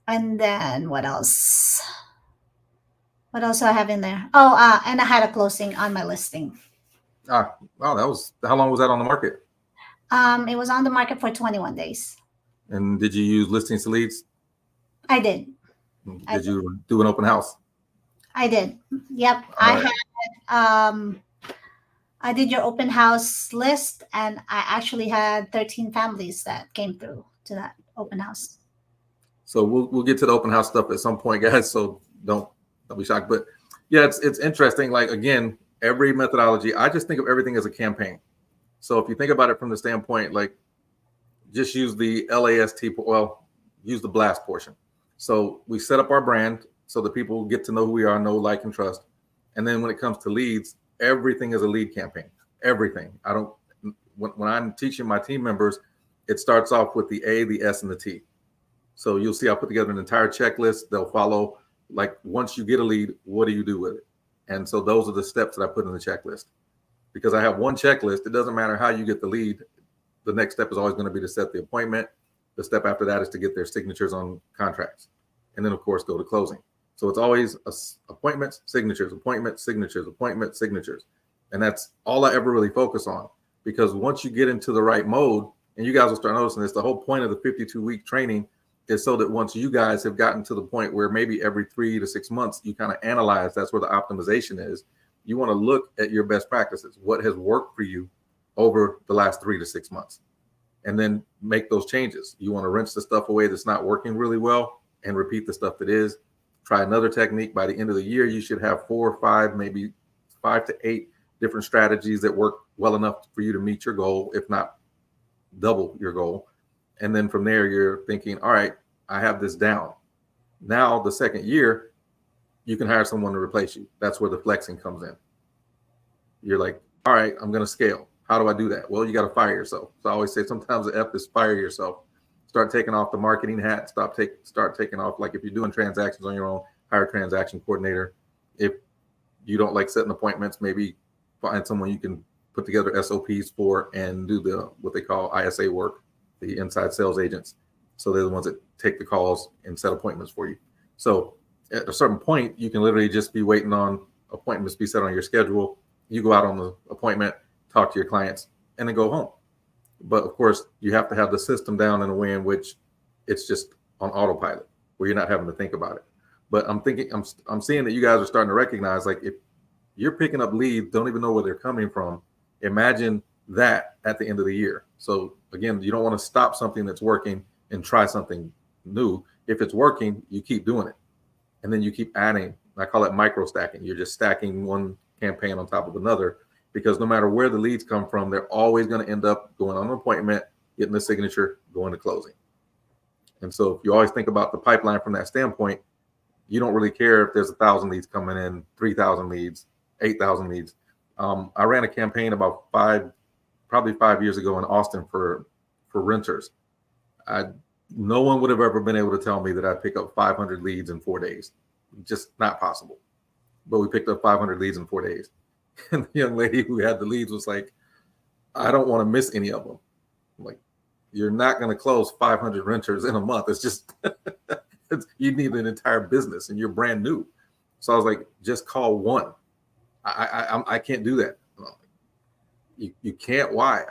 And then what else? What else do I have in there? Oh, and I had a closing on my listing. Wow, that was how long was that on the market? It was on the market for 21 days. And did you use listings to leads? I did. I Did did. you do an open house? I did. Yep. All right. I did your open house list, and I actually had 13 families that came through to that open house. So we'll get to the open house stuff at some point, guys. So don't be shocked. But yeah, it's interesting. Like again, every methodology, I just think of everything as a campaign. So if you think about it from the standpoint, like just use the LAST, well, use the blast portion. So we set up our brand so that people get to know who we are, know, like, and trust. And then when it comes to leads, everything is a lead campaign. Everything. I don't, when I'm teaching my team members, it starts off with the A, the S, and the T. So you'll see I put together an entire checklist. They'll follow, like, once you get a lead, what do you do with it? And so those are the steps that I put in the checklist. Because I have one checklist, it doesn't matter how you get the lead. The next step is always going to be to set the appointment. The step after that is to get their signatures on contracts. And then, of course, go to closing. So it's always appointments, signatures, appointments, signatures, appointments, signatures. And that's all I ever really focus on. Because once you get into the right mode, and you guys will start noticing this, the whole point of the 52-week training is so that once you guys have gotten to the point where maybe every 3 to 6 months, you kind of analyze, that's where the optimization is. You want to look at your best practices. What has worked for you over the last 3 to 6 months? And then make those changes. You want to rinse the stuff away that's not working really well and repeat the stuff that is. Try another technique. By the end of the year, you should have 4 or 5, maybe 5 to 8 different strategies that work well enough for you to meet your goal, if not double your goal. And then from there, you're thinking, all right, I have this down. Now, the second year, you can hire someone to replace you. That's where the flexing comes in. You're like, all right, I'm going to scale. How do I do that? Well, you got to fire yourself. So I always say sometimes the F is fire yourself. Start taking off the marketing hat. Start taking off, like if you're doing transactions on your own, hire a transaction coordinator. If you don't like setting appointments, maybe find someone you can put together SOPs for and do the what they call ISA work, the inside sales agents. So they're the ones that take the calls and set appointments for you. So at a certain point, you can literally just be waiting on appointments to be set on your schedule. You go out on the appointment, talk to your clients, and then go home. But of course, you have to have the system down in a way in which it's just on autopilot, where you're not having to think about it. But I'm seeing that you guys are starting to recognize, like, if you're picking up leads, don't even know where they're coming from. Imagine that at the end of the year. So again, you don't want to stop something that's working and try something new. If it's working, you keep doing it. And then you keep adding. I call it micro stacking. You're just stacking one campaign on top of another, because no matter where the leads come from, they're always going to end up going on an appointment, getting the signature, going to closing. And so if you always think about the pipeline from that standpoint, you don't really care if there's 1,000 leads coming in, 3,000 leads, 8,000 leads. I ran a campaign about probably 5 years ago in Austin for renters. No one would have ever been able to tell me that I'd pick up 500 leads in 4 days. Just not possible. But we picked up 500 leads in 4 days. And the young lady who had the leads was like, I don't want to miss any of them. I'm like, you're not going to close 500 renters in a month. It's just, you need an entire business and you're brand new. So I was like, just call one. I can't do that. You can't. Why?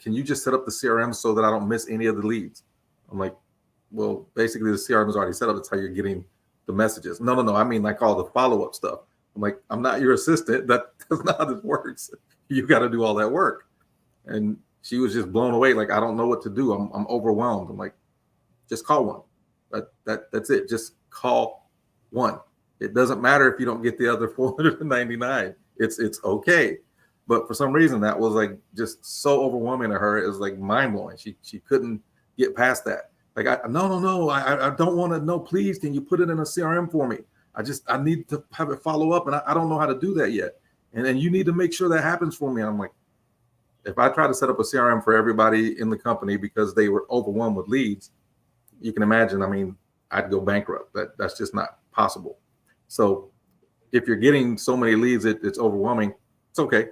Can you just set up the CRM so that I don't miss any of the leads? I'm like, well, basically the CRM is already set up. That's how you're getting the messages. No. I mean, like all the follow-up stuff. I'm like, I'm not your assistant. That's not how this works. You got to do all that work. And she was just blown away. Like, I don't know what to do. I'm overwhelmed. I'm like, just call one. That's it. Just call one. It doesn't matter if you don't get the other 499. It's okay. But for some reason, that was like just so overwhelming to her. It was like mind blowing. She couldn't get past that. Like, no. I don't want to know. Please, can you put it in a CRM for me? I need to have it follow up, and I don't know how to do that yet. And then you need to make sure that happens for me. And I'm like, if I try to set up a CRM for everybody in the company because they were overwhelmed with leads, you can imagine, I mean, I'd go bankrupt. That's just not possible. So if you're getting so many leads, it's overwhelming. It's okay.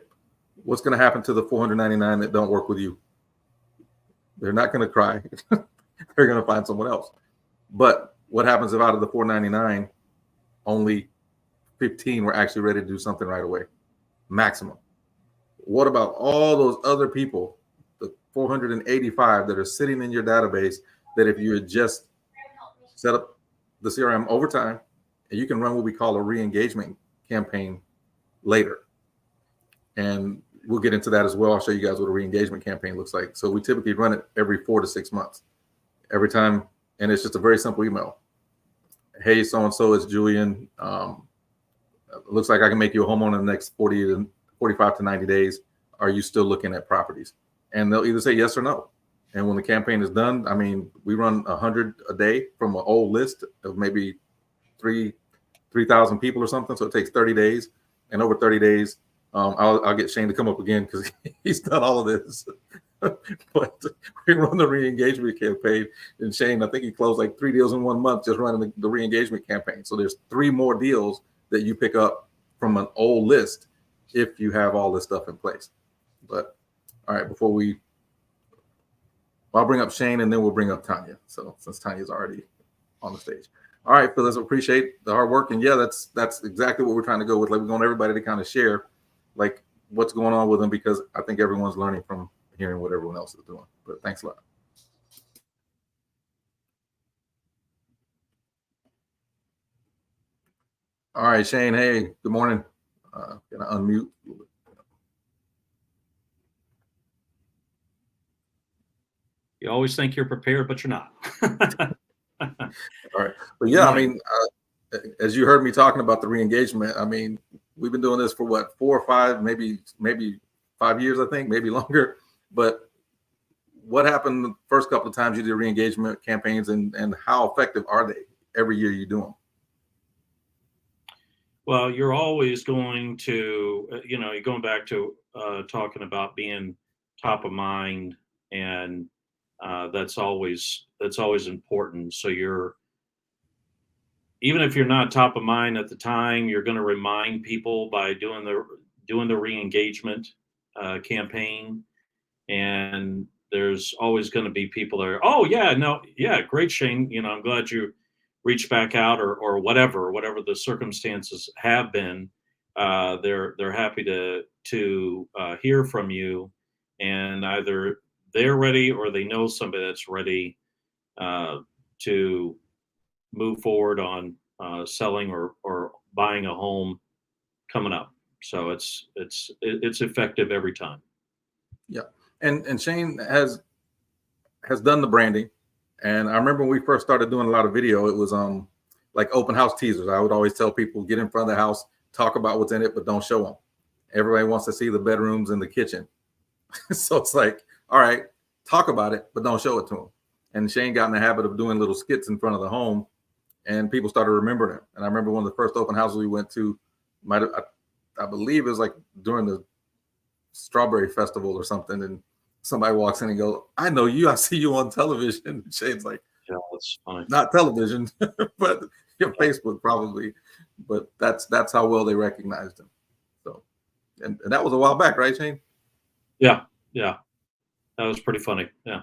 What's going to happen to the 499 that don't work with you? They're not going to cry. They're going to find someone else. But what happens if out of the 499, only 15 were actually ready to do something right away? Maximum. What about all those other people, the 485 that are sitting in your database, that if you had just set up the CRM over time, and you can run what we call a re-engagement campaign later. And we'll get into that as well. I'll show you guys what a re-engagement campaign looks like. So we typically run it every 4 to 6 months. Every time, and it's just a very simple email. Hey, so-and-so, it's Julian. Looks like I can make you a homeowner in the next 45 to 90 days. Are you still looking at properties? And they'll either say yes or no. And when the campaign is done, I mean, we run 100 a day from an old list of maybe 3,000 people or something. So it takes 30 days. And over 30 days, I'll get Shane to come up again because he's done all of this. But we run the re-engagement campaign, and Shane, I think he closed like 3 deals in 1 month just running the re-engagement campaign. So there's 3 more deals that you pick up from an old list if you have all this stuff in place. But all right, I'll bring up Shane and then we'll bring up Tanya. So since Tanya's already on the stage. All right, Phyllis, appreciate the hard work. And yeah, that's exactly what we're trying to go with. Like, we want everybody to kind of share like what's going on with them, because I think everyone's learning from hearing what everyone else is doing. But thanks a lot. All right, Shane. Hey, good morning. Gonna unmute. You always think you're prepared, but you're not. All right. But yeah, I mean, as you heard me talking about the re-engagement, I mean, we've been doing this for what, 4 or 5, maybe 5 years, I think, maybe longer. But what happened the first couple of times you did re-engagement campaigns, and how effective are they every year you do them? Well, you're always going to, you're going back to talking about being top of mind, and that's always important. So even if you're not top of mind at the time, you're going to remind people by doing the re-engagement campaign, and there's always going to be people that are, oh yeah, no, yeah, great, Shane. I'm glad you reached back out, or whatever the circumstances have been. They're happy to hear from you, and either they're ready or they know somebody that's ready to move forward on selling or buying a home coming up. So it's effective every time. Yeah. And Shane has done the branding. And I remember when we first started doing a lot of video, it was like open house teasers. I would always tell people, get in front of the house, talk about what's in it, but don't show them. Everybody wants to see the bedrooms and the kitchen. So it's like, all right, talk about it, but don't show it to them. And Shane got in the habit of doing little skits in front of the home, and people started remembering him. And I remember one of the first open houses we went to, I believe it was like during the Strawberry Festival or something, and somebody walks in and goes, I know you, I see you on television. And Shane's like, yeah, that's funny. Not television, but Facebook probably. But that's how well they recognized him. So, and that was a while back, right, Shane? Yeah, that was pretty funny. Yeah.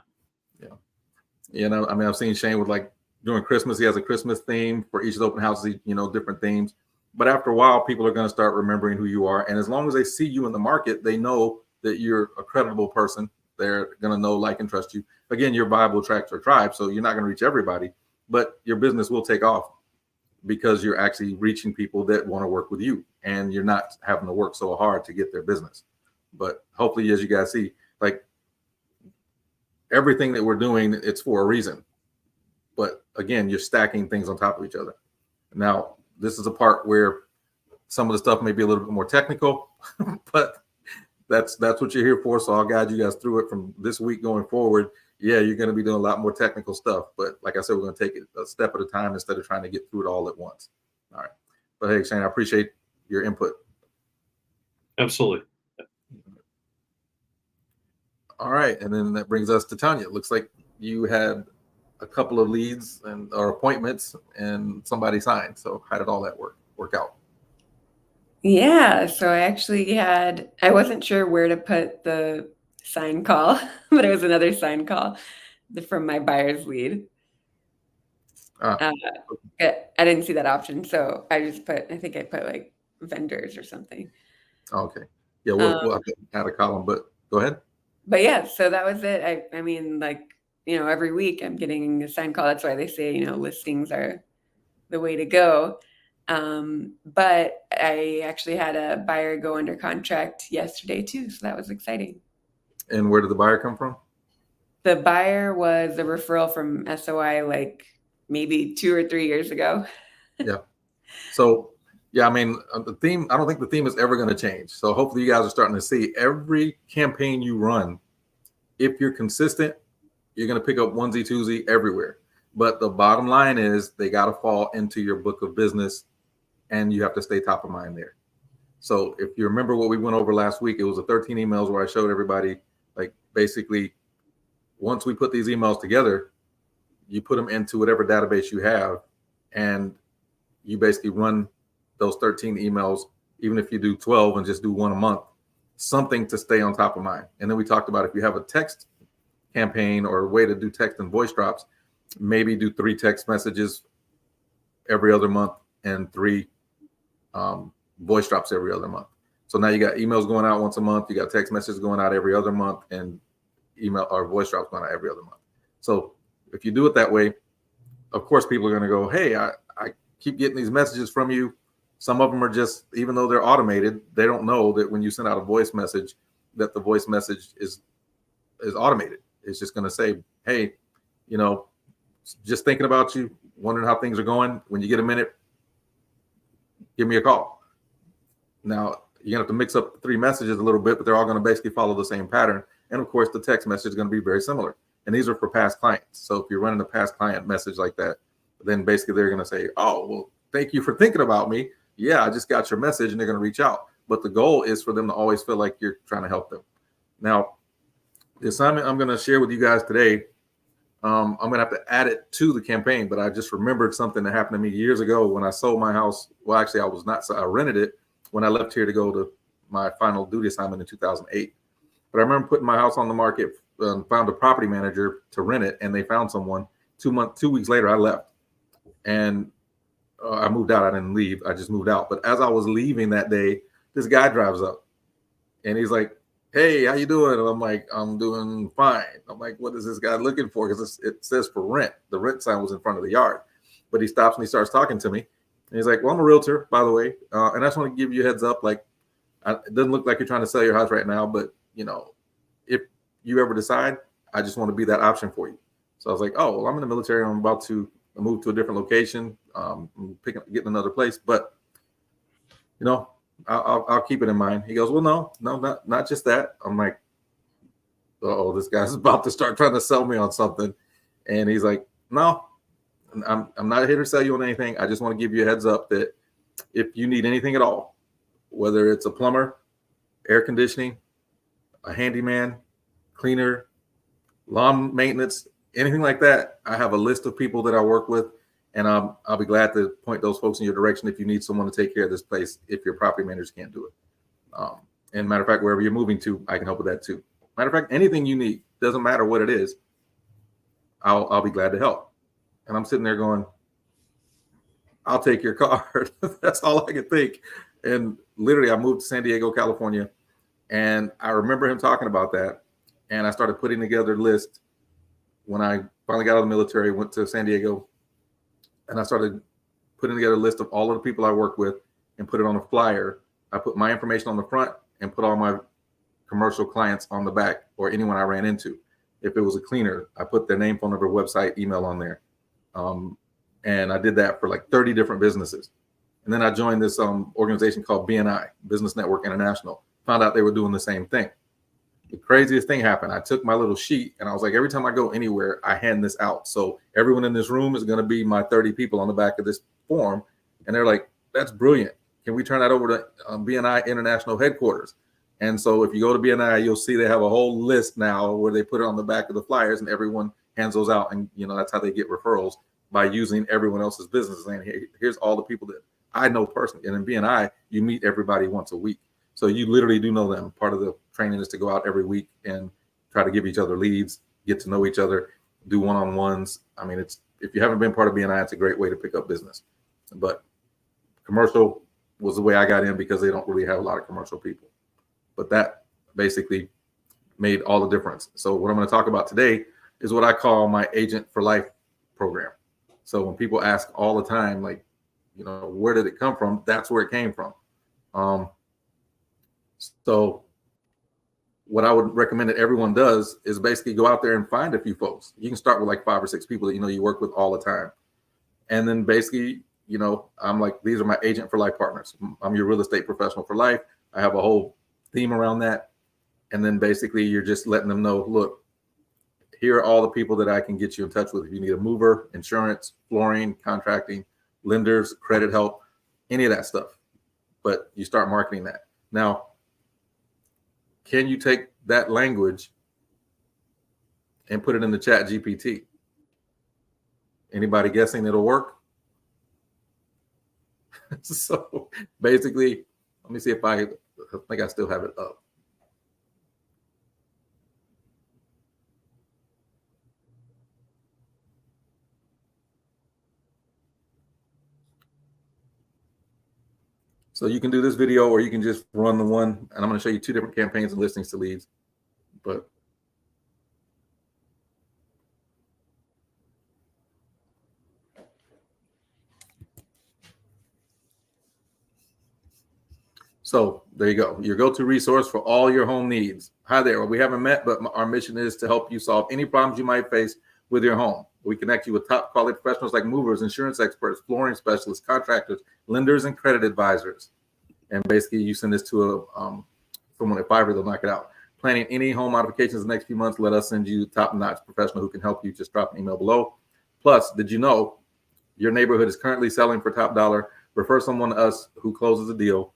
I mean, I've seen Shane with, like, during Christmas, he has a Christmas theme for each of the open houses, different themes. But after a while, people are going to start remembering who you are. And as long as they see you in the market, they know that you're a credible person. They're going to know, like, and trust you. Again, your vibe will attract your tribe. So you're not going to reach everybody, but your business will take off because you're actually reaching people that want to work with you, and you're not having to work so hard to get their business. But hopefully, as you guys see, like, everything that we're doing, it's for a reason. But again, you're stacking things on top of each other. Now, this is a part where some of the stuff may be a little bit more technical, but that's what you're here for. So I'll guide you guys through it from this week going forward. Yeah, you're going to be doing a lot more technical stuff, but like I said, we're going to take it a step at a time instead of trying to get through it all at once. All right. But hey, Shane, I appreciate your input. Absolutely. All right. And then that brings us to Tanya. It looks like you had a couple of leads or appointments and somebody signed. So how did all that work out? Yeah, so I wasn't sure where to put the sign call, but it was another sign call from my buyer's lead. Ah, Uh, I didn't see that option, so I think I put like vendors or something. okay. Yeah, Um, we'll have to add a column, but go ahead. but yeah, so that was it. I mean, like, every week I'm getting a sign call. That's why they say, listings are the way to go. But I actually had a buyer go under contract yesterday too, so that was exciting. And where did the buyer come from? The buyer was a referral from SOI like maybe 2 or 3 years ago. Yeah. So, yeah, I mean, the theme, I don't think the theme is ever going to change. So hopefully you guys are starting to see every campaign you run, if you're consistent, you're going to pick up onesie, twosie everywhere. But the bottom line is they got to fall into your book of business and you have to stay top of mind there. So if you remember what we went over last week, it was the 13 emails where I showed everybody, like, basically, once we put these emails together, you put them into whatever database you have, and you basically run those 13 emails, even if you do 12 and just do one a month, something to stay on top of mind. And then we talked about if you have a text campaign or a way to do text and voice drops, maybe do 3 text messages every other month and 3 voice drops every other month. So now you got emails going out once a month, you got text messages going out every other month, and email or voice drops going out every other month. So if you do it that way, of course, people are going to go, hey, I keep getting these messages from you. Some of them are just, even though they're automated, they don't know that when you send out a voice message, that the voice message is automated. It's just going to say, hey, just thinking about you, wondering how things are going. When you get a minute, give me a call. Now, you're going to have to mix up 3 messages a little bit, but they're all going to basically follow the same pattern. And of course, the text message is going to be very similar. And these are for past clients. So if you're running a past client message like that, then basically they're going to say, oh, well, thank you for thinking about me. Yeah, I just got your message, and they're going to reach out. But the goal is for them to always feel like you're trying to help them. Now, the assignment I'm going to share with you guys today, I'm going to have to add it to the campaign, but I just remembered something that happened to me years ago when I sold my house. Well, actually, I was not. So I rented it when I left here to go to my final duty assignment in 2008. But I remember putting my house on the market, found a property manager to rent it, and they found someone. 2 weeks later, I left. And I moved out. I didn't leave. I just moved out. But as I was leaving that day, this guy drives up, and he's like, hey, how you doing? And I'm like, I'm doing fine. I'm like, what is this guy looking for? Because it says for rent. The rent sign was in front of the yard. But he stops and he starts talking to me. And he's like, well, I'm a realtor, by the way. And I just want to give you a heads up. Like, it doesn't look like you're trying to sell your house right now. But, if you ever decide, I just want to be that option for you. So I was like, oh, well, I'm in the military. I'm about to move to a different location. I'm getting another place. But, I'll keep it in mind. He goes, well, no, not just that. I'm like, oh, this guy's about to start trying to sell me on something. And he's like, no, I'm not here to sell you on anything. I just want to give you a heads up that if you need anything at all, whether it's a plumber, air conditioning, a handyman, cleaner, lawn maintenance, anything like that, I have a list of people that I work with. And I'll be glad to point those folks in your direction if you need someone to take care of this place, if your property managers can't do it. And matter of fact, wherever you're moving to, I can help with that too. Matter of fact, anything you need, doesn't matter what it is, I'll be glad to help. And I'm sitting there going, I'll take your card. That's all I could think. And literally, I moved to San Diego, California. And I remember him talking about that. And I started putting together a list when I finally got out of the military, went to San Diego. And I started putting together a list of all of the people I work with and put it on a flyer. I put my information on the front and put all my commercial clients on the back, or anyone I ran into. If it was a cleaner, I put their name, phone number, website, email on there. And I did that for like 30 different businesses. And then I joined this organization called BNI, Business Network International. Found out they were doing the same thing. The craziest thing happened. I took my little sheet and I was like, every time I go anywhere, I hand this out. So everyone in this room is going to be my 30 people on the back of this form. And they're like, that's brilliant. Can we turn that over to BNI International Headquarters? And so if you go to BNI, you'll see they have a whole list now where they put it on the back of the flyers and everyone hands those out. And, that's how they get referrals, by using everyone else's business. And here's all the people that I know personally. And in BNI, you meet everybody once a week. So you literally do know them. Part of the training is to go out every week and try to give each other leads, get to know each other, do one-on-ones. I mean, it's if you haven't been part of BNI, it's a great way to pick up business. But commercial was the way I got in because they don't really have a lot of commercial people. But that basically made all the difference. So what I'm going to talk about today is what I call my Agent for Life program. So when people ask all the time, like, you know, where did it come from? That's where it came from. So what I would recommend that everyone does is basically go out there and find a few folks. You can start with like 5 or 6 people that you know you work with all the time. And then basically, you know, I'm like, these are my Agent for Life partners. I'm your real estate professional for life. I have a whole theme around that. And then basically you're just letting them know, look, here are all the people that I can get you in touch with. If you need a mover, insurance, flooring, contracting, lenders, credit help, any of that stuff. But you start marketing that. Now, can you take that language and put it in the chat GPT? Anybody guessing it'll work? So basically, let me see if I think I still have it up. So you can do this video or you can just run the one, and I'm going to show you 2 different campaigns and listings to leads. But so there you go. Your go-to resource for all your home needs. Hi there. Well, we haven't met, but our mission is to help you solve any problems you might face with your home. We connect you with top quality professionals like movers, insurance experts, flooring specialists, contractors, lenders, and credit advisors. And basically you send this to someone at Fiverr, they'll knock it out. Planning any home modifications in the next few months, let us send you top-notch professional who can help you. Just drop an email below. Plus, did you know your neighborhood is currently selling for top dollar? Refer someone to us who closes a deal,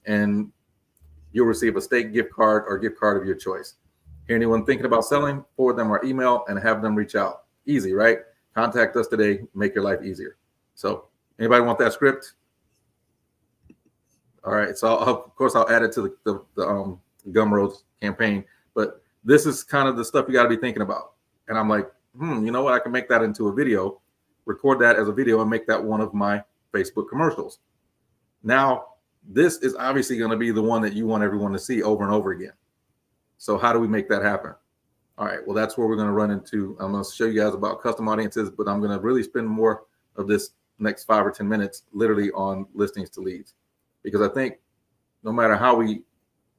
and you'll receive a state gift card or gift card of your choice. Hear anyone thinking about selling? Forward them our email and have them reach out. Easy, right? Contact us today. Make your life easier. So anybody want that script? All right. So of course I'll add it to the Gumroad's campaign. But this is kind of the stuff you got to be thinking about. And I'm like, you know what? I can make that into a video, record that as a video, and make that one of my Facebook commercials. Now, this is obviously going to be the one that you want everyone to see over and over again. So how do we make that happen? All right, well, that's where we're going to run into. I'm going to show you guys about custom audiences, but I'm going to really spend more of this next 5 or 10 minutes literally on listings to leads, because I think no matter how we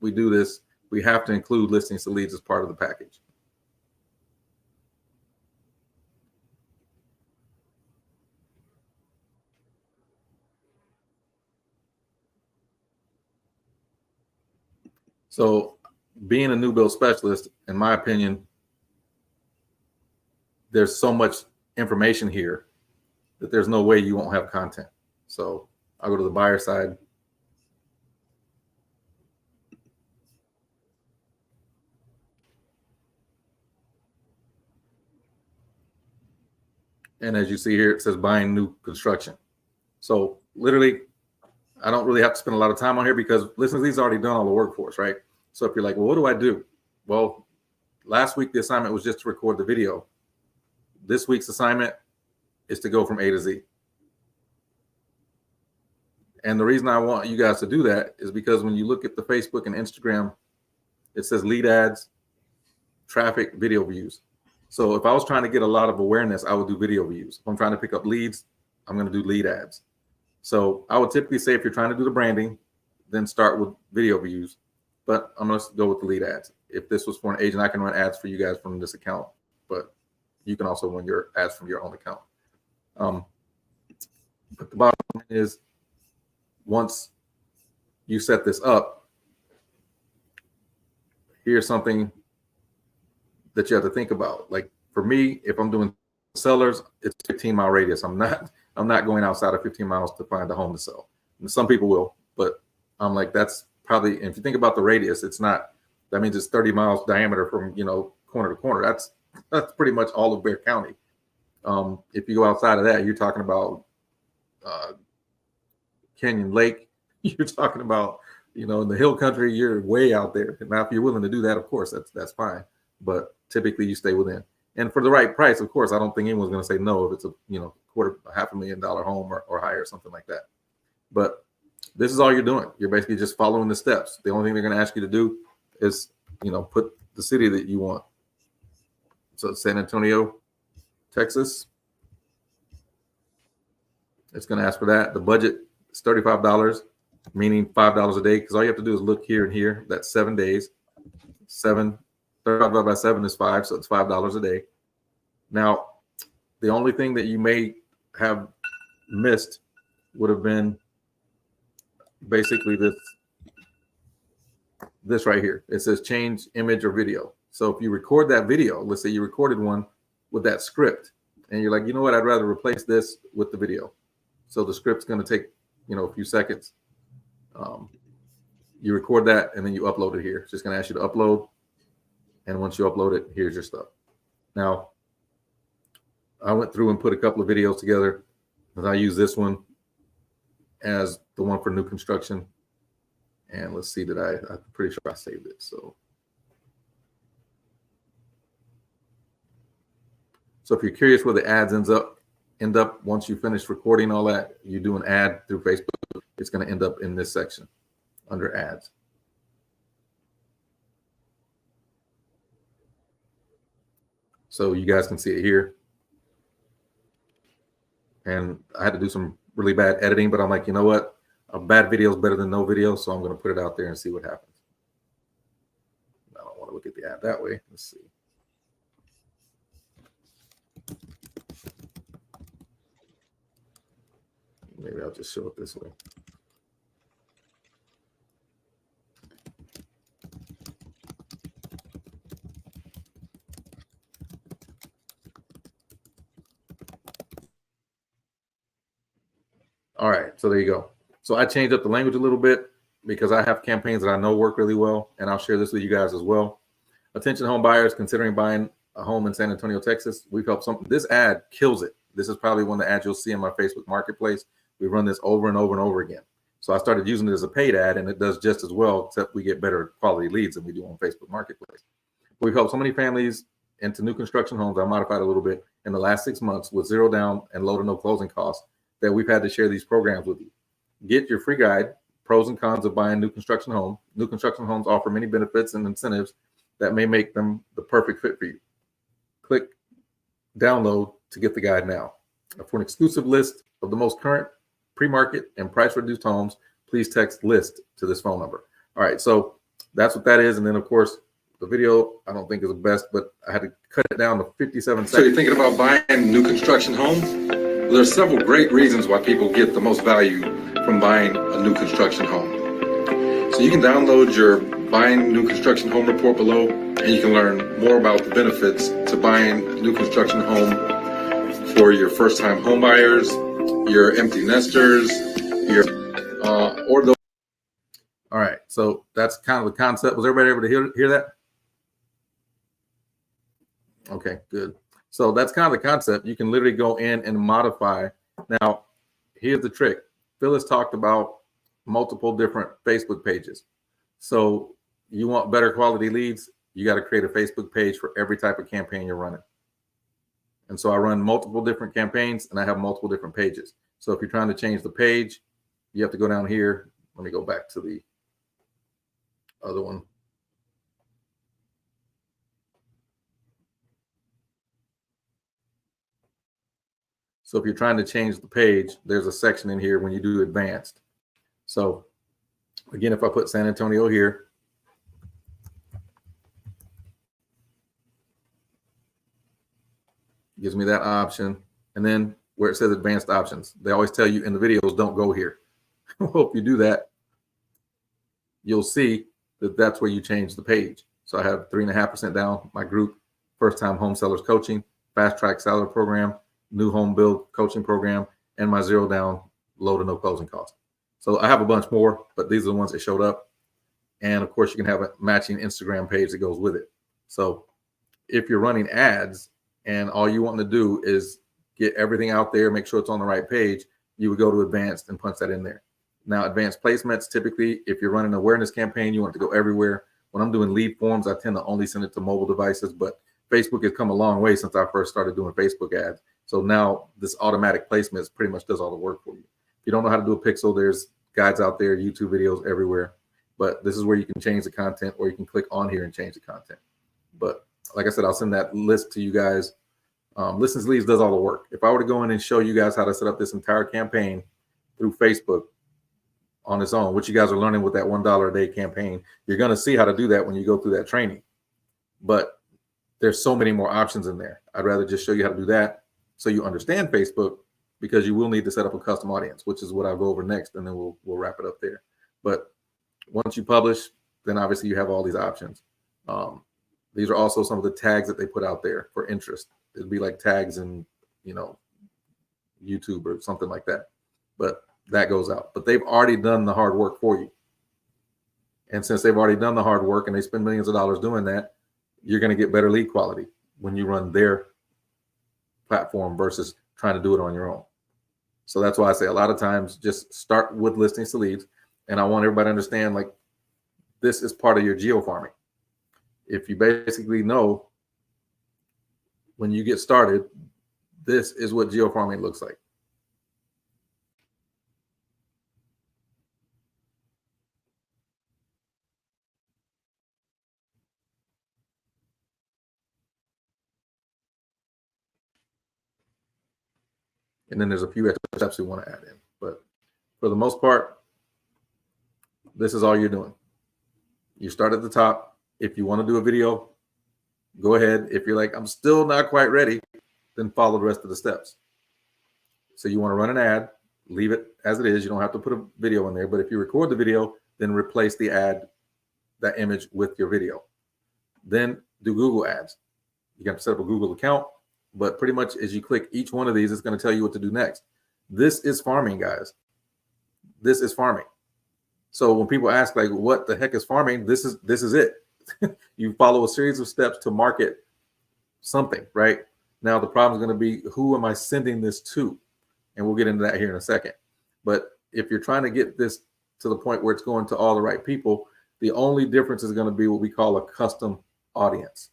do this, we have to include listings to leads as part of the package. So being a new build specialist, in my opinion, there's so much information here that there's no way you won't have content. So I'll go to the buyer side. And as you see here, it says buying new construction. So literally, I don't really have to spend a lot of time on here because listen, these already done all the work for us, right? So if you're like, well, what do I do? Well, last week, the assignment was just to record the video. This week's assignment is to go from A to Z. And the reason I want you guys to do that is because when you look at the Facebook and Instagram, it says lead ads, traffic, video views. So if I was trying to get a lot of awareness, I would do video views. If I'm trying to pick up leads, I'm going to do lead ads. So I would typically say if you're trying to do the branding, then start with video views. But I'm going to go with the lead ads. If this was for an agent, I can run ads for you guys from this account. But you can also run your ads from your own account. But the bottom line is, once you set this up, here's something that you have to think about. Like for me, if I'm doing sellers, it's 15-mile radius. I'm not going outside of 15 miles to find a home to sell. And some people will, but I'm like, that's probably, if you think about the radius, it's not, that means it's 30 miles diameter from, corner to corner. That's pretty much all of Bexar County. If you go outside of that, you're talking about Canyon Lake. You're talking about, in the hill country, you're way out there. And now if you're willing to do that, of course, that's fine. But typically you stay within. And for the right price, of course, I don't think anyone's going to say no if it's a, you know, $250,000 home or higher, something like that. But this is all you're doing. You're basically just following the steps. The only thing they're going to ask you to do is, you know, put the city that you want. So San Antonio, Texas. It's going to ask for that. The budget is $35, meaning $5 a day, because all you have to do is look here and here. That's 7 days. 35 divided by 7 is 5, so it's $5 a day. Now, the only thing that you may have missed would have been basically this right here. It says change image or video. So if you record that video, let's say you recorded one with that script, and you're like, you know what, I'd rather replace this with the video. So the script's going to take, you know, a few seconds. You record that, and then you upload it here. It's just going to ask you to upload. And once you upload it, here's your stuff. Now, I went through and put a couple of videos together, and I use this one as the one for new construction. And let's see that I'm pretty sure I saved it. So if you're curious where the ads end up once you finish recording all that, you do an ad through Facebook, it's going to end up in this section under ads. So you guys can see it here. And I had to do some really bad editing, but I'm like, you know what? A bad video is better than no video, so I'm going to put it out there and see what happens. I don't want to look at the ad that way. Let's see. Maybe I'll just show it this way. All right, so there you go. So I changed up the language a little bit because I have campaigns that I know work really well, and I'll share this with you guys as well. Attention home buyers considering buying a home in San Antonio, Texas. We've helped some. This ad kills it. This is probably one of the ads you'll see in my Facebook Marketplace. We run this over and over and over again. So I started using it as a paid ad, and it does just as well, except we get better quality leads than we do on Facebook Marketplace. We've helped so many families into new construction homes. I modified a little bit in the last 6 months with zero down and low to no closing costs that we've had to share these programs with you. Get your free guide, Pros and Cons of Buying New Construction Home. New construction homes offer many benefits and incentives that may make them the perfect fit for you. Click download to get the guide now. For an exclusive list of the most current, pre-market, and price-reduced homes, please text LIST to this phone number. All right, so that's what that is. And then, of course, the video I don't think is the best, but I had to cut it down to 57 seconds. So you're thinking about buying a new construction home? Well, there's several great reasons why people get the most value from buying a new construction home. So you can download your Buying New Construction Home report below, and you can learn more about the benefits to buying a new construction home for your first-time home buyers, your empty nesters, or those. All right, so that's kind of the concept. Was everybody able to hear that? Okay, good. So that's kind of the concept. You can literally go in and modify. Now, here's the trick. Phyllis talked about multiple different Facebook pages. So you want better quality leads, you got to create a Facebook page for every type of campaign you're running. And so I run multiple different campaigns, and I have multiple different pages. So if you're trying to change the page, you have to go down here. Let me go back to the other one. So if you're trying to change the page, there's a section in here when you do advanced. So again, if I put San Antonio here, it gives me that option. And then where it says advanced options, they always tell you in the videos, don't go here. Well, if you do that, you'll see that that's where you change the page. So I have 3.5% down, my group, first time home sellers coaching, fast track seller program, new home build coaching program, and my zero down, low to no closing cost. So I have a bunch more, but these are the ones that showed up. And of course you can have a matching Instagram page that goes with it. So if you're running ads and all you want to do is get everything out there, make sure it's on the right page, you would go to advanced and punch that in there. Now, advanced placements, typically, if you're running an awareness campaign, you want it to go everywhere. When I'm doing lead forms, I tend to only send it to mobile devices, but Facebook has come a long way since I first started doing Facebook ads. So now this automatic placements pretty much does all the work for you. If you don't know how to do a pixel, there's guides out there, YouTube videos everywhere. But this is where you can change the content, or you can click on here and change the content. But like I said, I'll send that list to you guys. Listens Leads does all the work. If I were to go in and show you guys how to set up this entire campaign through Facebook on its own, which you guys are learning with that $1 a day campaign, you're going to see how to do that when you go through that training. But there's so many more options in there. I'd rather just show you how to do that so you understand Facebook, because you will need to set up a custom audience, which is what I'll go over next, and then we'll wrap it up there. But once you publish, then obviously you have all these options. These are also some of the tags that they put out there for interest. It'd be like tags in, YouTube or something like that. But that goes out. But they've already done the hard work for you. And since they've already done the hard work and they spend millions of dollars doing that, you're going to get better lead quality when you run their platform versus trying to do it on your own. So that's why I say a lot of times just start with listings to leads. And I want everybody to understand, like, this is part of your geo farming. If you basically know when you get started, this is what geo farming looks like. And then there's a few extra steps we want to add in. But for the most part, this is all you're doing. You start at the top. If you want to do a video, go ahead. If you're like, I'm still not quite ready, then follow the rest of the steps. So you want to run an ad, leave it as it is. You don't have to put a video in there. But if you record the video, then replace the ad, that image, with your video. Then do Google ads. You got to set up a Google account. But pretty much as you click each one of these, it's going to tell you what to do next. This is farming, guys. This is farming. So when people ask, like, what the heck is farming? This is it. You follow a series of steps to market something, right? Now the problem is going to be, who am I sending this to? And we'll get into that here in a second. But if you're trying to get this to the point where it's going to all the right people, the only difference is going to be what we call a custom audience.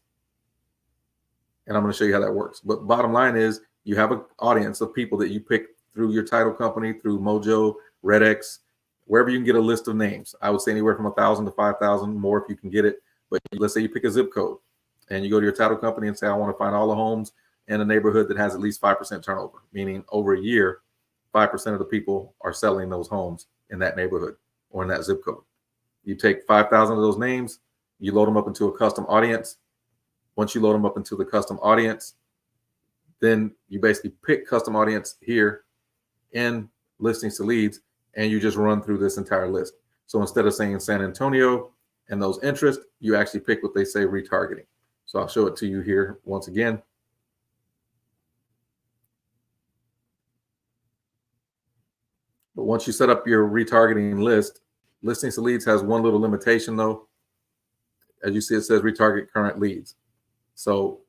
And I'm going to show you how that works. But bottom line is, you have an audience of people that you pick through your title company, through Mojo, RedX, wherever you can get a list of names. I would say anywhere from 1,000 to 5,000, more if you can get it. But let's say you pick a zip code and you go to your title company and say, I want to find all the homes in a neighborhood that has at least 5% turnover, meaning over a year, 5% of the people are selling those homes in that neighborhood or in that zip code. You take 5,000 of those names, you load them up into a custom audience. Once you load them up into the custom audience, then you basically pick custom audience here in listings to leads, and you just run through this entire list. So instead of saying San Antonio and those interests, you actually pick what they say retargeting. So I'll show it to you here once again. But once you set up your retargeting list, listings to leads has one little limitation though. As you see, it says retarget current leads. So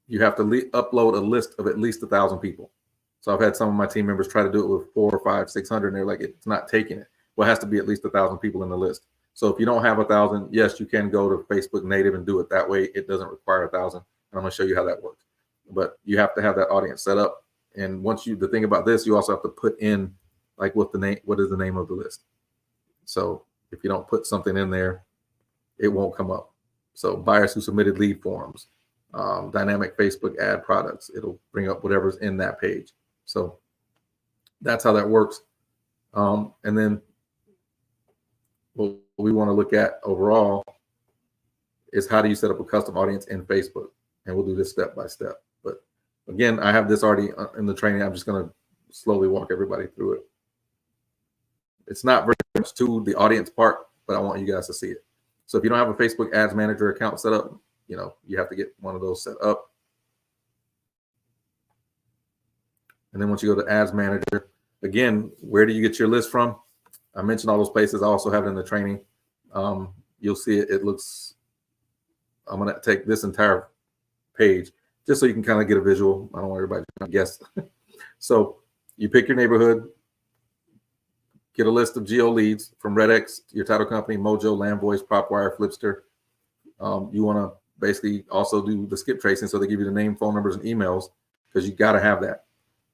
you have to upload a list of at least 1,000 people. So I've had some of my team members try to do it with 400 or 500, 600, and they're like, it's not taking it. Well, it has to be at least 1,000 people in the list. So if you don't have 1,000, yes, you can go to Facebook native and do it that way. It doesn't require 1,000. And I'm going to show you how that works. But you have to have that audience set up. And once the thing about this, you also have to put in, like, what is the name of the list. So if you don't put something in there, it won't come up. So buyers who submitted lead forms, dynamic Facebook ad products, it'll bring up whatever's in that page. So that's how that works. And then what we want to look at overall is, how do you set up a custom audience in Facebook? And we'll do this step by step. But again, I have this already in the training. I'm just going to slowly walk everybody through it. It's not very much to the audience part, but I want you guys to see it. So if you don't have a Facebook Ads Manager account set up, you have to get one of those set up. And then once you go to Ads Manager, again, where do you get your list from? I mentioned all those places. I also have it in the training. You'll see it. It looks, I'm going to take this entire page just so you can kind of get a visual. I don't want everybody to guess. So you pick your neighborhood, get a list of geo leads from RedX, your title company, Mojo, Landvoice, PropWire, Flipster. You want to basically also do the skip tracing. So they give you the name, phone numbers, and emails, because you got to have that.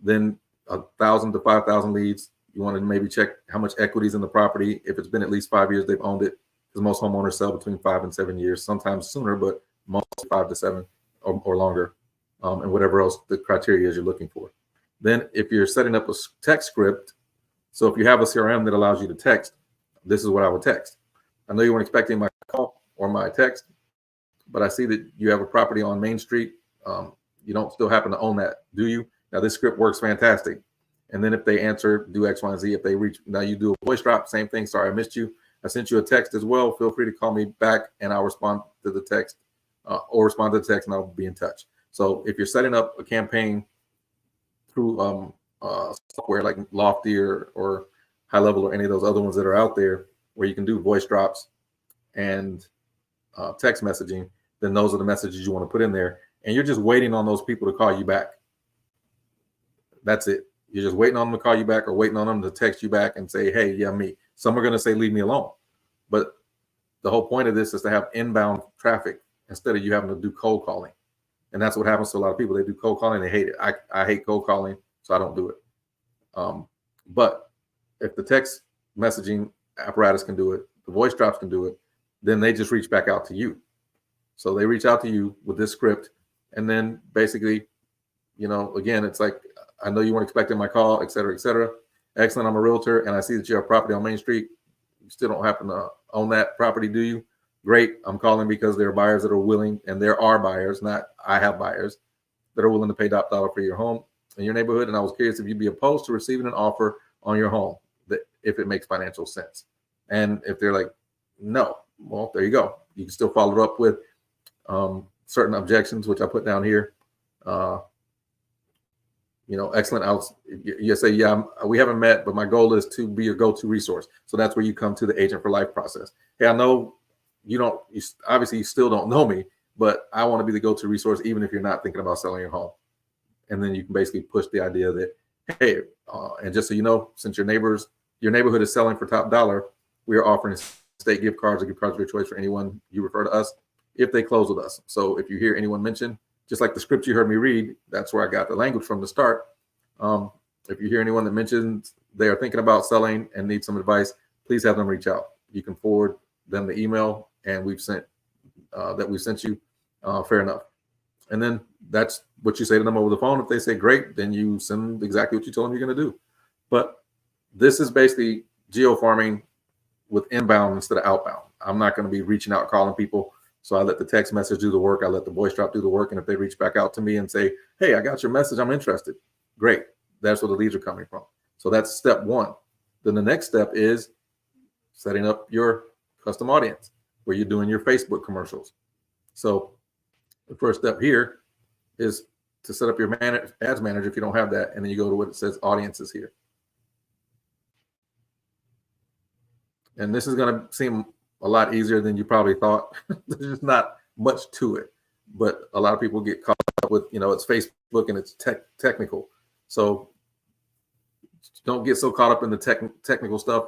Then 1,000 to 5,000 leads. You want to maybe check how much equity is in the property. If it's been at least 5 years they've owned it, because most homeowners sell between 5 and 7 years, sometimes sooner, but mostly 5 to 7 or longer, and whatever else the criteria is you're looking for. Then if you're setting up a text script, so if you have a CRM that allows you to text, this is what I would text. I know you weren't expecting my call or my text, but I see that you have a property on Main Street. You don't still happen to own that, do you? Now this script works fantastic. And then if they answer, do X, Y, and Z. If they reach, now you do a voice drop, same thing. Sorry, I missed you. I sent you a text as well. Feel free to call me back and I'll respond to the text, or respond to the text, and I'll be in touch. So if you're setting up a campaign through software like Lofty or High Level or any of those other ones that are out there where you can do voice drops and text messaging, then those are the messages you want to put in there. And you're just waiting on those people to call you back. That's it. You're just waiting on them to call you back or waiting on them to text you back and say, hey, yeah, me. Some are going to say, leave me alone. But the whole point of this is to have inbound traffic instead of you having to do cold calling. And that's what happens to a lot of people. They do cold calling. They hate it. I hate cold calling, so I don't do it. But if the text messaging apparatus can do it, the voice drops can do it, then they just reach back out to you. So they reach out to you with this script. And then basically, again, it's like, I know you weren't expecting my call, et cetera, et cetera. Excellent. I'm a realtor and I see that you have property on Main Street. You still don't happen to own that property, do you? Great. I'm calling because there are buyers that are willing, and there are buyers, not I have buyers, that are willing to pay top dollar for your home in your neighborhood. And I was curious if you'd be opposed to receiving an offer on your home, that if it makes financial sense. And if they're like, no, well, there you go. You can still follow up with certain objections, which I put down here. Excellent. You say, yeah, we haven't met, but my goal is to be your go-to resource. So that's where you come to the Agent for Life process. Hey, I know obviously you still don't know me, but I want to be the go-to resource, even if you're not thinking about selling your home. And then you can basically push the idea that, hey, and just so you know, since your neighborhood is selling for top dollar, we are offering state gift cards or gift cards of your choice for anyone you refer to us if they close with us. So if you hear anyone mention, just like the script you heard me read, that's where I got the language from to start. If you hear anyone that mentions they are thinking about selling and need some advice, please have them reach out. You can forward them the email and we've sent you. Fair enough. And then that's what you say to them over the phone. If they say great, then you send exactly what you told them you're going to do. But this is basically geo farming with inbound instead of outbound. I'm not going to be reaching out calling people. So I let the text message do the work. I let the voice drop do the work. And if they reach back out to me and say, hey, I got your message, I'm interested. Great. That's where the leads are coming from. So that's step one. Then the next step is setting up your custom audience where you're doing your Facebook commercials. So the first step here is to set up your ads manager if you don't have that. And then you go to what it says audiences here. And this is going to seem a lot easier than you probably thought. There's just not much to it, but a lot of people get caught up with, it's Facebook and it's technical. So don't get so caught up in the technical stuff.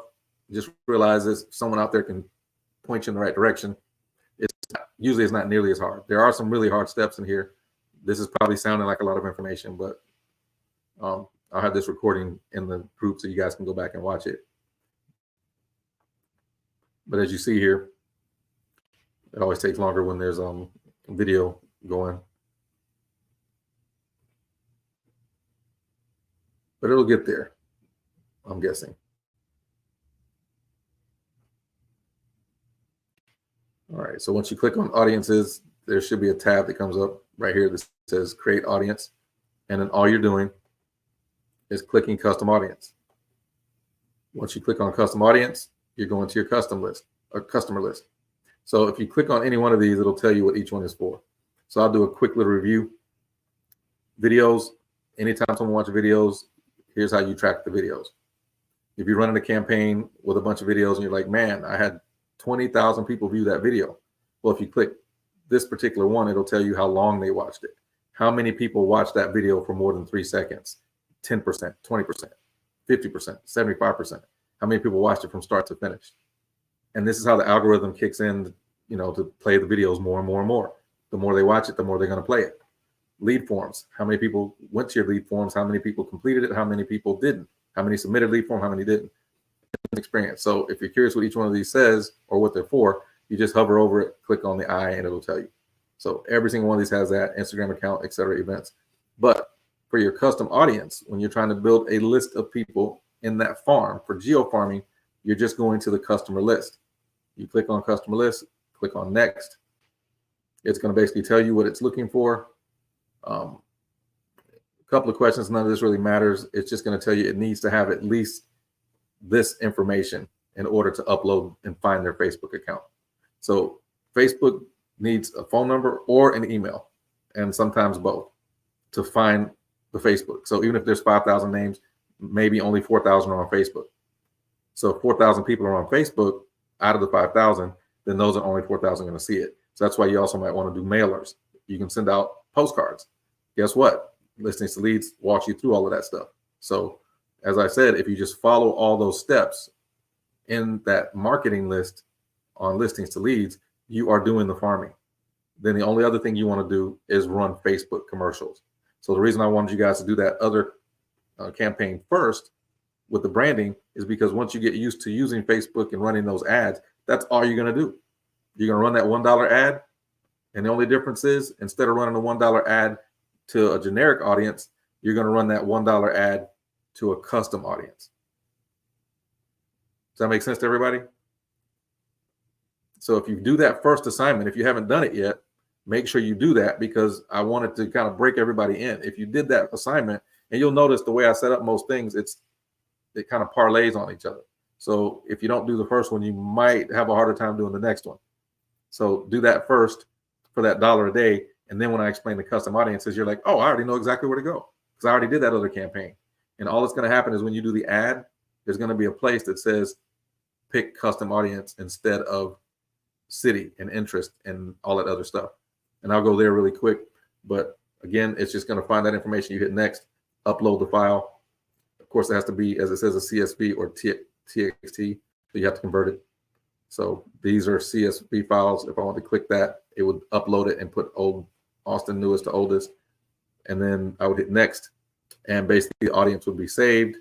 Just realize that someone out there can point you in the right direction. Usually it's not nearly as hard. There are some really hard steps in here. This is probably sounding like a lot of information, but I'll have this recording in the group so you guys can go back and watch it. But as you see here, it always takes longer when there's video going. But it'll get there, I'm guessing. All right, so once you click on audiences, there should be a tab that comes up right here that says create audience. And then all you're doing is clicking custom audience. Once you click on custom audience, you're going to your custom list or customer list. So if you click on any one of these, it'll tell you what each one is for. So I'll do a quick little review. Videos, anytime someone watches videos, here's how you track the videos. If you're running a campaign with a bunch of videos and you're like, man, I had 20,000 people view that video. Well, if you click this particular one, it'll tell you how long they watched it. How many people watched that video for more than 3 seconds? 10%, 20%, 50%, 75%. How many people watched it from start to finish? And this is how the algorithm kicks in, to play the videos more and more and more. The more they watch it, the more they're going to play it. Lead forms. How many people went to your lead forms? How many people completed it? How many people didn't? How many submitted lead form? How many didn't? Experience. So if you're curious what each one of these says or what they're for, you just hover over it, click on the eye, and it'll tell you. So every single one of these has that Instagram account, etc. events. But for your custom audience, when you're trying to build a list of people in that farm for geo farming, you're just going to the customer list. You click on customer list, click on next. It's going to basically tell you what it's looking for. A couple of questions, none of this really matters. It's just going to tell you it needs to have at least this information in order to upload and find their Facebook account. So Facebook needs a phone number or an email, and sometimes both, to find the Facebook. So even if there's 5,000 names, maybe only 4,000 are on Facebook. So if 4,000 people are on Facebook out of the 5,000, then those are only 4,000 going to see it. So that's why you also might want to do mailers. You can send out postcards. Guess what? Listings to Leads walks you through all of that stuff. So as I said, if you just follow all those steps in that marketing list on Listings to Leads, you are doing the farming. Then the only other thing you want to do is run Facebook commercials. So the reason I wanted you guys to do that other campaign first with the branding is because once you get used to using Facebook and running those ads, that's all you're going to do. You're going to run that $1 ad. And the only difference is instead of running a $1 ad to a generic audience, you're going to run that $1 ad to a custom audience. Does that make sense to everybody? So if you do that first assignment, if you haven't done it yet, make sure you do that, because I wanted to kind of break everybody in. If you did that assignment, and you'll notice the way I set up most things, it kind of parlays on each other. So if you don't do the first one, you might have a harder time doing the next one. So do that first for that $1 a day. And then when I explain the custom audiences, you're like, oh, I already know exactly where to go, because I already did that other campaign. And all that's going to happen is when you do the ad, there's going to be a place that says pick custom audience instead of city and interest and all that other stuff. And I'll go there really quick. But again, it's just going to find that information. You hit next, upload the file. Of course, it has to be, as it says, a CSV or TXT. So you have to convert it. So these are CSV files. If I want to click that, it would upload it and put old Austin newest to oldest. And then I would hit next. And basically the audience would be saved.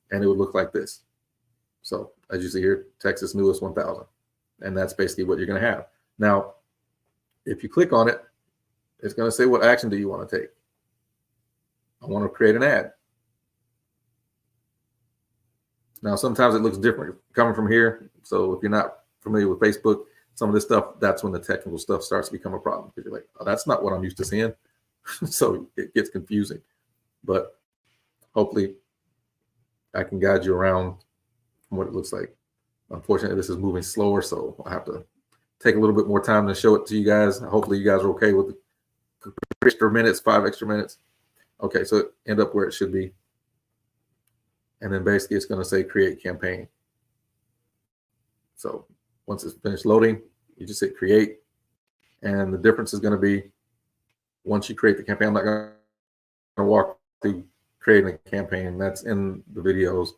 And it would look like this. So as you see here, Texas newest 1000. And that's basically what you're going to have. Now, if you click on it, it's going to say, what action do you want to take? I want to create an ad. Now, sometimes it looks different coming from here. So if you're not familiar with Facebook, some of this stuff, that's when the technical stuff starts to become a problem, because you're like, oh, that's not what I'm used to seeing. So it gets confusing. But hopefully I can guide you around from what it looks like. Unfortunately, this is moving slower, so I'll have to take a little bit more time to show it to you guys. Hopefully you guys are okay with the extra minutes, 5 extra minutes. Okay, so it end up where it should be. And then basically it's going to say create campaign. So once it's finished loading, you just hit create. And the difference is going to be once you create the campaign, I'm not going to walk through creating a campaign. That's in the videos.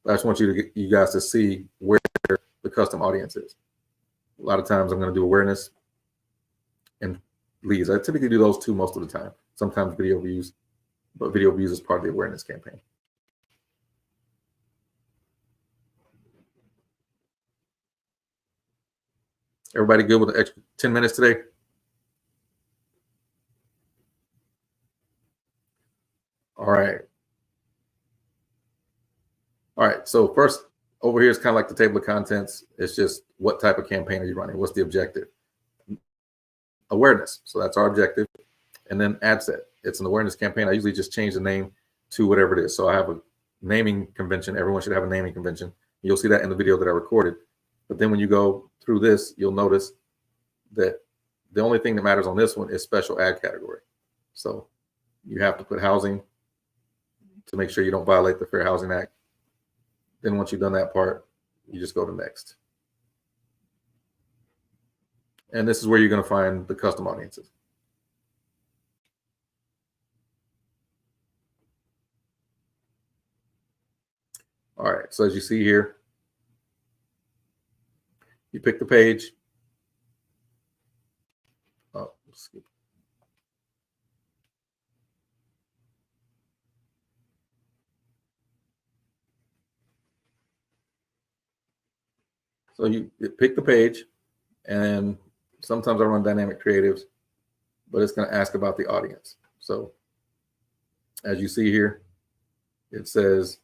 I just want you guys to see where the custom audience is. A lot of times I'm going to do awareness and leads. I typically do those two most of the time. Sometimes video views, but video views is part of the awareness campaign. Everybody good with the extra 10 minutes today? All right. All right, so first over here is kind of like the table of contents. It's just what type of campaign are you running? What's the objective? Awareness, so that's our objective. And then ad set. It's an awareness campaign. I usually just change the name to whatever it is. So I have a naming convention. Everyone should have a naming convention. You'll see that in the video that I recorded. But then when you go through this, you'll notice that the only thing that matters on this one is special ad category. So you have to put housing to make sure you don't violate the Fair Housing Act. Then once you've done that part, you just go to next. And this is where you're going to find the custom audiences. All right, so as you see here, you pick the page. Oh, skip. So you pick the page, and sometimes I run dynamic creatives, but it's going to ask about the audience. So as you see here, it says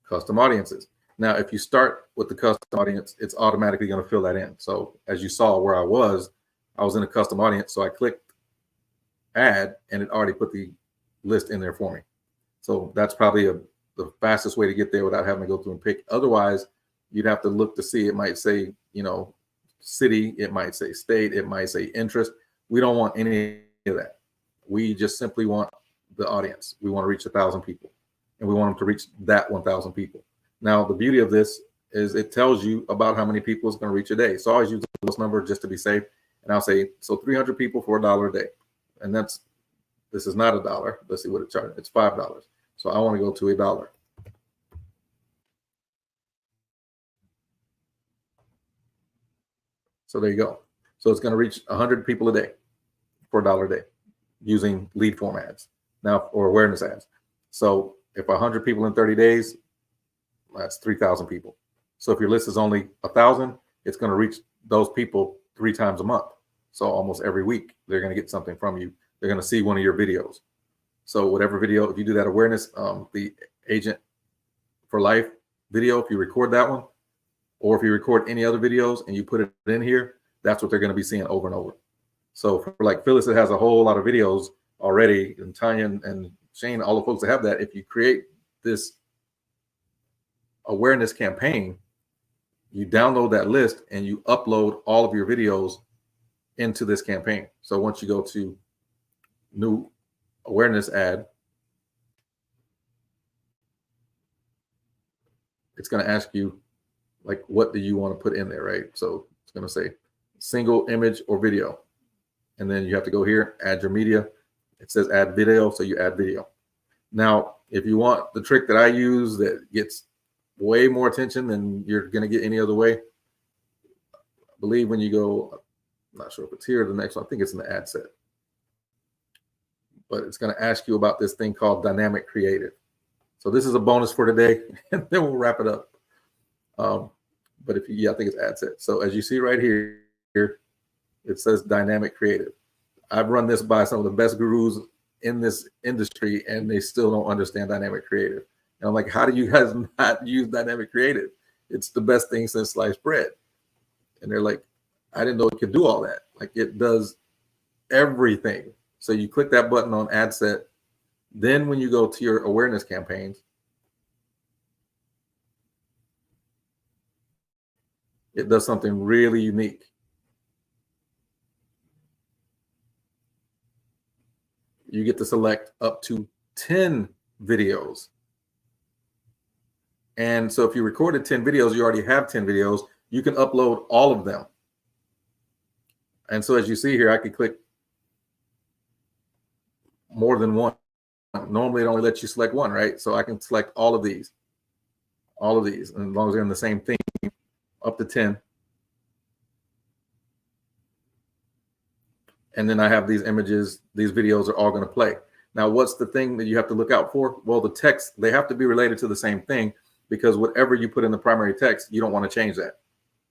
custom audiences. Now, if you start with the custom audience, it's automatically going to fill that in. So as you saw where I was in a custom audience. So I clicked add, and it already put the list in there for me. So that's probably the fastest way to get there without having to go through and pick. Otherwise, you'd have to look to see. It might say, city, it might say state, it might say interest. We don't want any of that. We just simply want the audience. We want to reach 1,000 people, and we want them to reach that 1,000 people. Now, the beauty of this is it tells you about how many people it's going to reach a day. So I always use the lowest number just to be safe. And I'll say, so 300 people for $1 a day. And this is not $1. Let's see what it charges. It's $5. So I want to go to $1. So there you go. So it's going to reach 100 people a day for $1 a day using lead form ads now, or awareness ads. So if 100 people in 30 days, that's 3,000 people. So if your list is only 1,000, it's going to reach those people 3 times a month. So almost every week, they're going to get something from you. They're going to see one of your videos. So whatever video, if you do that awareness, the Agent for Life video, if you record that one, or if you record any other videos and you put it in here, that's what they're going to be seeing over and over. So for like Phyllis, that has a whole lot of videos already, and Tanya and Shane, all the folks that have that, if you create this awareness campaign, you download that list and you upload all of your videos into this campaign. So once you go to new awareness ad, it's going to ask you, like, what do you want to put in there, right? So it's going to say single image or video. And then you have to go here, add your media. It says add video, so you add video. Now, if you want the trick that I use that gets way more attention than you're going to get any other way, I believe when you go, I'm not sure if it's here or the next one, I think it's in the ad set. But it's going to ask you about this thing called dynamic creative. So this is a bonus for today, and then we'll wrap it up. But if you, I think it's ad set. So as you see right here, it says dynamic creative. I've run this by some of the best gurus in this industry, and they still don't understand dynamic creative. And I'm like, how do you guys not use dynamic creative? It's the best thing since sliced bread. And they're like, I didn't know it could do all that. Like, it does everything. So you click that button on ad set. Then when you go to your awareness campaigns, it does something really unique. You get to select up to 10 videos. And so if you recorded 10 videos, you already have 10 videos, you can upload all of them. And so as you see here, I could click more than one. Normally it only lets you select one, right? So I can select all of these, and as long as they're in the same thing, up to 10. And then I have these images, these videos are all going to play. Now, what's the thing that you have to look out for? Well, the text, they have to be related to the same thing, because whatever you put in the primary text, you don't want to change that.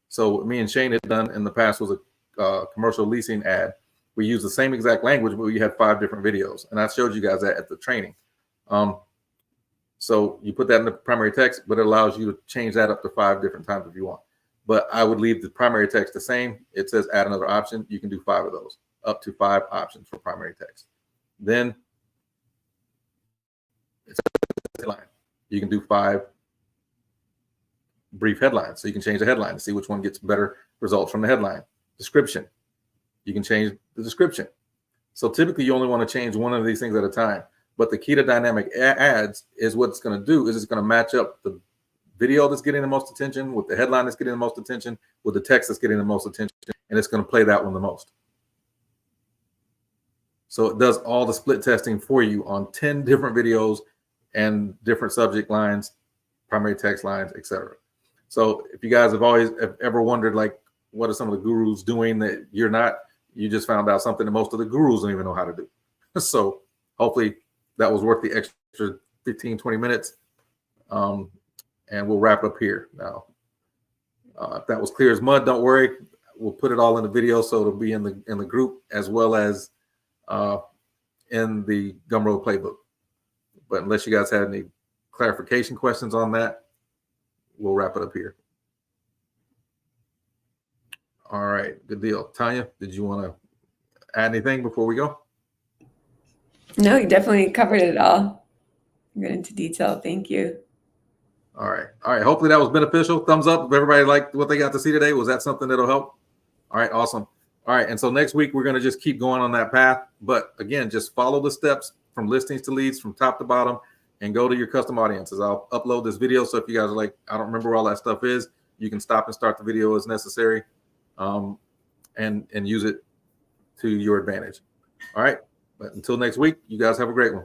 So what me and Shane had done in the past was a commercial leasing ad. We used the same exact language, but we had 5 different videos. And I showed you guys that at the training. So you put that in the primary text, but it allows you to change that up to 5 different times if you want. But I would leave the primary text the same. It says add another option. You can do 5 of those, up to 5 options for primary text. Then it's a headline. You can do 5 brief headlines. So you can change the headline to see which one gets better results from the headline. Description. You can change the description. So typically you only want to change one of these things at a time. But the key to dynamic ads is what it's going to do is it's going to match up the video that's getting the most attention with the headline that's getting the most attention with the text that's getting the most attention, and it's going to play that one the most. So it does all the split testing for you on 10 different videos and different subject lines, primary text lines, etc. So if you guys have ever wondered, like, what are some of the gurus doing that you're not, you just found out something that most of the gurus don't even know how to do. So hopefully that was worth the extra 15, 20 minutes. And we'll wrap up here now. If that was clear as mud, don't worry. We'll put it all in the video, so it'll be in the group as well as in the Gumroad playbook. But unless you guys had any clarification questions on that, we'll wrap it up here. All right, good deal. Tanya, did you want to add anything before we go? No, you definitely covered it all. Got into detail. Thank you. All right. Hopefully that was beneficial. Thumbs up if everybody liked what they got to see today. Was that something that'll help? All right, awesome. All right, and so next week we're going to just keep going on that path. But again, just follow the steps from listings to leads from top to bottom and go to your custom audiences. I'll upload this video, so if you guys are like, I don't remember where all that stuff is, you can stop and start the video as necessary, and use it to your advantage. All right, but until next week, you guys have a great one.